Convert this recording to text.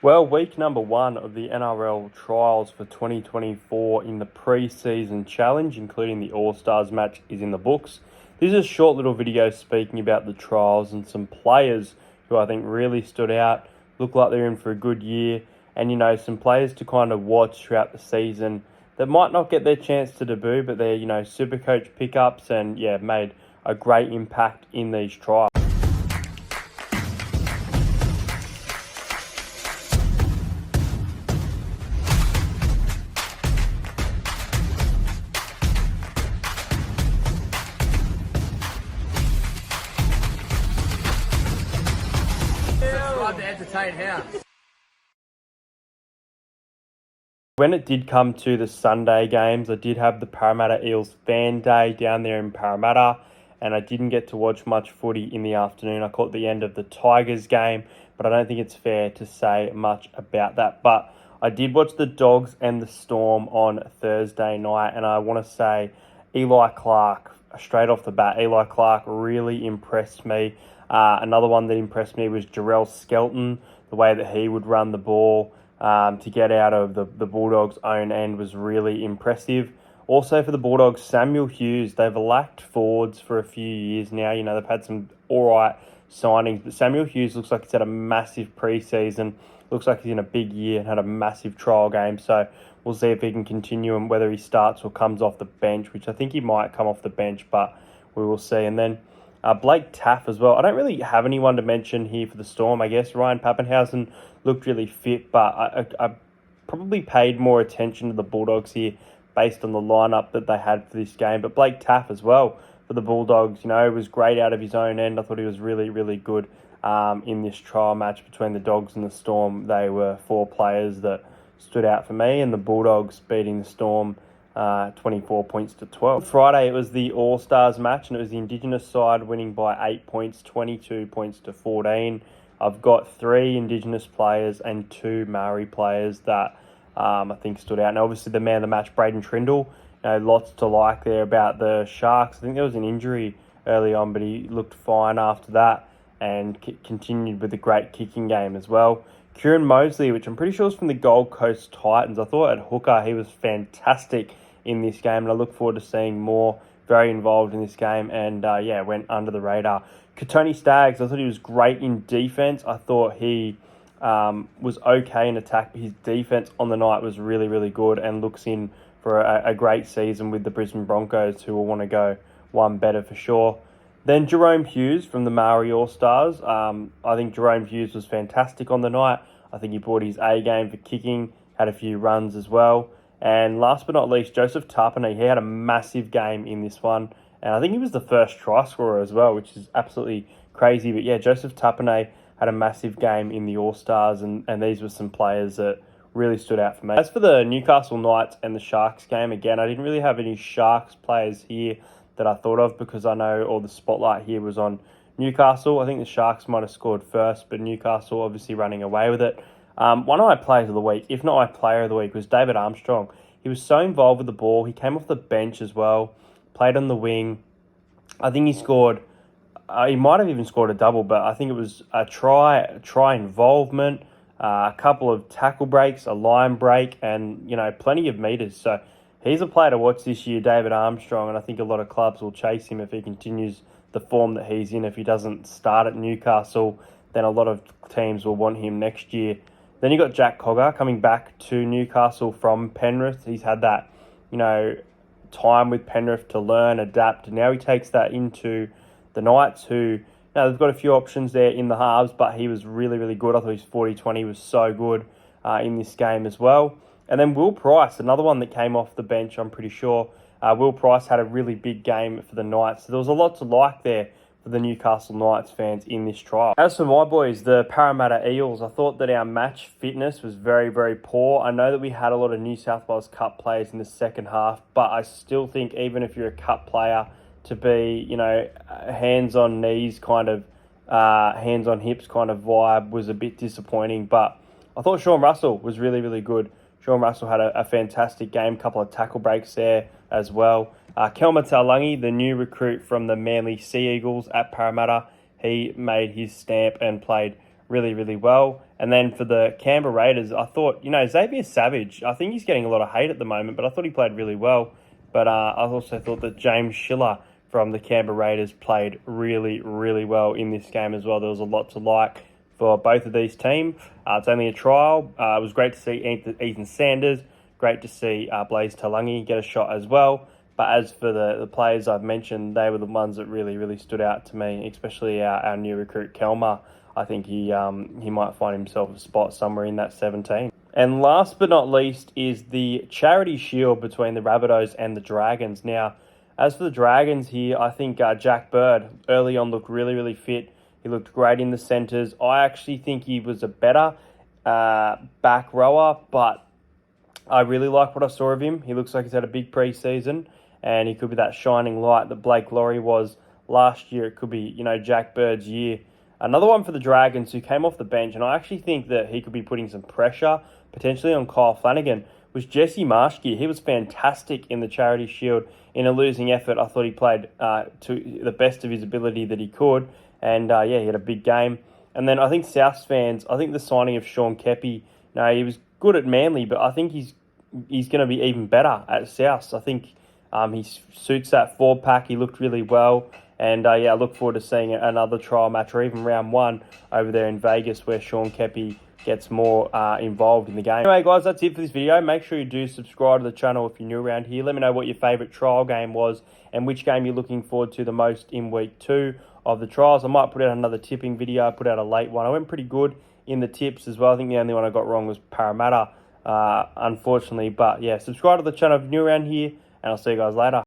Well, week number one of the NRL trials for 2024 in the pre-season challenge, including the All-Stars match, is in the books. This is a short little video speaking about the trials and some players who I think really stood out, look like they're in for a good year, and some players to kind of watch throughout the season that might not get their chance to debut, but they're, Supercoach pickups and, made a great impact in these trials. When it did come to the Sunday games, I did have the Parramatta Eels fan day down there in Parramatta, and I didn't get to watch much footy in the afternoon. I caught the end of the Tigers game, but I don't think it's fair to say much about that. But I did watch the Dogs and the Storm on Thursday night, and I want to say Eli Clark, straight off the bat, Eli Clark really impressed me. Another one that impressed me was Jarrell Skelton, the way that he would run the ball to get out of the Bulldogs' own end was really impressive. Also for the Bulldogs, Samuel Hughes, they've lacked forwards for a few years now. They've had some all right signings, but Samuel Hughes looks like he's had a massive pre-season. Looks like he's in a big year and had a massive trial game. So we'll see if he can continue and whether he starts or comes off the bench, which I think he might come off the bench, but we will see. And then Blake Taaffe as well. I don't really have anyone to mention here for the Storm, I guess. Ryan Papenhuyzen looked really fit, but I probably paid more attention to the Bulldogs here based on the lineup that they had for this game. But Blake Taaffe as well for the Bulldogs, was great out of his own end. I thought he was really, really good in this trial match between the Dogs and the Storm. They were four players that stood out for me, and the Bulldogs beating the Storm 24 points to 12. Friday, it was the All-Stars match, and it was the Indigenous side winning by 8 points, 22 points to 14. I've got 3 Indigenous players and 2 Maori players that I think stood out. And obviously the man of the match, Braden Trindle, lots to like there about the Sharks. I think there was an injury early on, but he looked fine after that and continued with a great kicking game as well. Kieran Mosley, which I'm pretty sure is from the Gold Coast Titans. I thought at hooker he was fantastic in this game, and I look forward to seeing more. Very involved in this game, and went under the radar. Katoni Staggs, I thought he was great in defense. I thought he was okay in attack, but his defense on the night was really, really good and looks in for a great season with the Brisbane Broncos, who will want to go one better for sure. Then Jerome Hughes from the Maori All-Stars. I think Jerome Hughes was fantastic on the night. I think he brought his A game for kicking, had a few runs as well. And last but not least, Joseph Tapine. He had a massive game in this one. And I think he was the first try scorer as well, which is absolutely crazy. But yeah, Joseph Tapine had a massive game in the All-Stars, and these were some players that really stood out for me. As for the Newcastle Knights and the Sharks game, again, I didn't really have any Sharks players here that I thought of because I know all the spotlight here was on Newcastle. I think the Sharks might have scored first, but Newcastle obviously running away with it. One of my players of the week, if not my player of the week, was David Armstrong. He was so involved with the ball. He came off the bench as well, played on the wing. I think he scored, he might have even scored a double, but I think it was a try involvement, a couple of tackle breaks, a line break, and, plenty of meters. So he's a player to watch this year, David Armstrong, and I think a lot of clubs will chase him if he continues the form that he's in. If he doesn't start at Newcastle, then a lot of teams will want him next year. Then you got Jack Cogger coming back to Newcastle from Penrith. He's had that, time with Penrith to learn, adapt. Now he takes that into the Knights, who, they've got a few options there in the halves, but he was really, really good. I thought his 40-20 was so good in this game as well. And then Will Price, another one that came off the bench, I'm pretty sure. Will Price had a really big game for the Knights. So there was a lot to like there for the Newcastle Knights fans in this trial. As for my boys, the Parramatta Eels, I thought that our match fitness was very, very poor. I know that we had a lot of New South Wales Cup players in the second half, but I still think even if you're a Cup player, to be, hands on knees kind of, hands on hips kind of vibe was a bit disappointing. But I thought Sean Russell was really, really good. Sean Russell had a fantastic game, couple of tackle breaks there as well. Kelma Taulagi, the new recruit from the Manly Sea Eagles at Parramatta, he made his stamp and played really, really well. And then for the Canberra Raiders, I thought, Xavier Savage, I think he's getting a lot of hate at the moment, but I thought he played really well. But I also thought that James Schiller from the Canberra Raiders played really, really well in this game as well. There was a lot to like for both of these teams. It's only a trial. It was great to see Ethan Sanders. Great to see Blaze Talangi get a shot as well. But as for the players I've mentioned, they were the ones that really, really stood out to me, especially our new recruit, Kelma. I think he might find himself a spot somewhere in that 17. And last but not least is the Charity Shield between the Rabbitohs and the Dragons. Now, as for the Dragons here, I think Jack Bird early on looked really, really fit. He looked great in the centres. I actually think he was a better back rower, but I really like what I saw of him. He looks like he's had a big pre-season, and he could be that shining light that Blake Laurie was last year. It could be, Jack Bird's year. Another one for the Dragons who came off the bench, and I actually think that he could be putting some pressure, potentially on Kyle Flanagan, was Jesse Marshke. He was fantastic in the Charity Shield. In a losing effort, I thought he played to the best of his ability that he could, and he had a big game. And then I think Souths fans, I think the signing of Sean Keppie, he was good at Manly, but I think he's going to be even better at Souths. I think he suits that forward pack. He looked really well. And I look forward to seeing another trial match or even round one over there in Vegas where Sean Keppie gets more involved in the game. Anyway, guys, that's it for this video. Make sure you do subscribe to the channel if you're new around here. Let me know what your favourite trial game was and which game you're looking forward to the most in week 2 of the trials. I might put out another tipping video. I put out a late one. I went pretty good in the tips as well. I think the only one I got wrong was Parramatta, unfortunately. But yeah, subscribe to the channel if you're new around here, and I'll see you guys later.